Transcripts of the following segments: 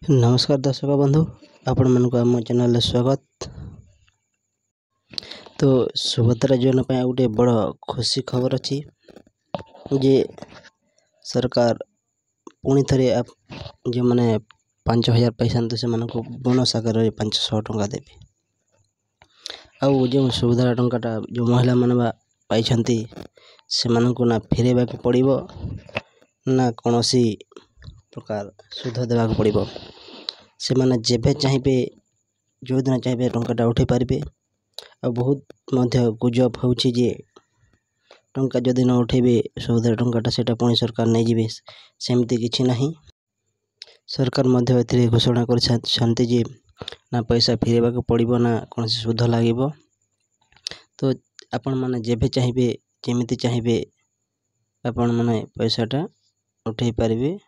नमस्कार दर्शक बंधु आपण मन को आम चैनल स्वागत। तो सुभद्रा योजना पे गोटे बड़ खुशी खबर अच्छी जे सरकार पुणी थे जो मैंने 5,000 पैसा से बोनस आकार 500 टंका देवी आउ जो सुभद्रा टंकाटा जो महिला मैंने पाई से ना फेरवा पड़ो ना कौन प्रकार सुध देवा पड़ो से माने जेबे चाहिए जो दिन चाहिए टंकाटा उठे पारे। आ बहुत गुजब हो टंका जदि न उठेबे सुभद्रा टंकाटा सेटा पुणी सरकार नहीं जीवे सेमती किछि नहीं। सरकार मध्य घोषणा कर ना पैसा फेरवा पड़ो ना कौन सुध लगे। तो आपण माने जेबे चाहिए जमीती चाहिए आपण माने पैसाटा उठे पारे।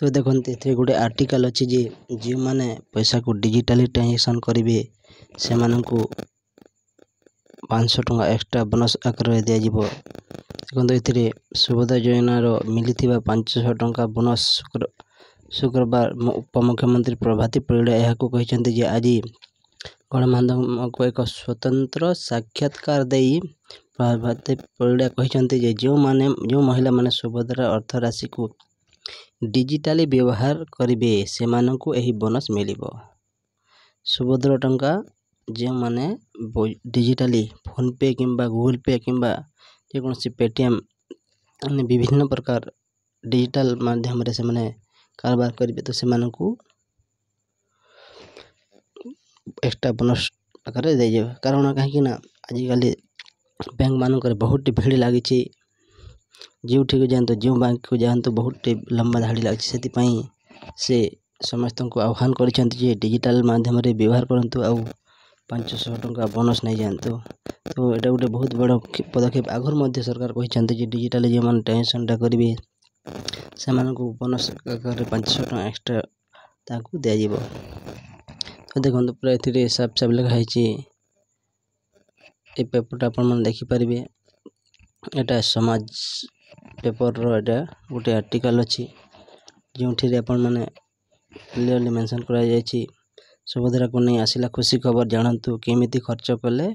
तो देखते गोटे आर्टिकल अच्छी जे जो मैंने पैसा को डिजिटली ट्रांजेक्शन करेंगे से 500 टंका एक्स्ट्रा बोनस आकार दिज्व। देखते ये सुभद्रा योजनार मिली 500 टंका बोनस शुक्रवार उपमुख्यमंत्री प्रभाती परिड़ा यह कहते आज गणमाध्यम को एक स्वतंत्र साक्षात्कार दे प्रभाती परिड़ा कहते जो महिला माने सुभद्रा अर्थ राशि को डिजिटली व्यवहार करेंगे से मानू यही बोनस मिल सुभद्रा टंका जो माने डिजिटली फोन पे किंबा गूगल पे किंबा जेकोसी पेटीएम विभिन्न प्रकार डिजिटल माध्यम से माने कारोबार करेंगे तो से मानू एक्स्ट्रा बोनस आकार दे कारण कहीं आजिकल बैंक मानक बहुत भीड़ लगी जो जातु जो बैंक को जातु बहुत लंबा धाड़ी लगी से समस्त को आह्वान कर डिजिटल माध्यम व्यवहार करूँ आ 500 टंका बोनस नहीं जातु। तो यहाँ गोटे बहुत बड़ पदक्षेप आगर सरकार कहते डिजिटल जो मैंने ट्रांजेक्शनटा करेंगे से बोनस आकार 500 टंका एक्स्ट्रा दिज्व। तो देखो पूरा ये साफ साफ लिखाई ये पेपरटा आप देखिपारे। यहाँ समाज पेपर रो गोटे आर्टिकल अच्छी जो आपण मैंने क्लियरली मेंशन कर सुभद्रा को नहीं आसला खुशी खबर जानतु केमिति खर्च कले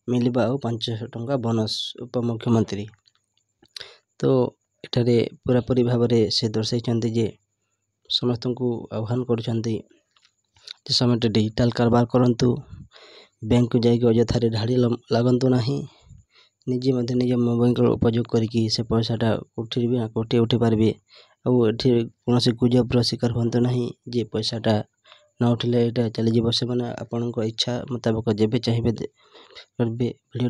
मिलबा आ 500 टंका बोनस उपमुख्यमंत्री। तो एठारे पूरापूरी भाव से दर्शाई जे समस्त को आह्वान करुँचे समय डिजिटल कारोबार करूँ बैंक को जाकि अजथारे ढाड़ी लगतु ना निजे निज मोबाइल उपयोग करके से पैसाटा उठे उठे पारे। आठी कौन गुजबर शिकार हूँ ना जे पैसाटा न उठिले यहाँ चलीज से मैंने आपण इच्छा मुताबिक जेबे चाहिए करेंगे। वीडियो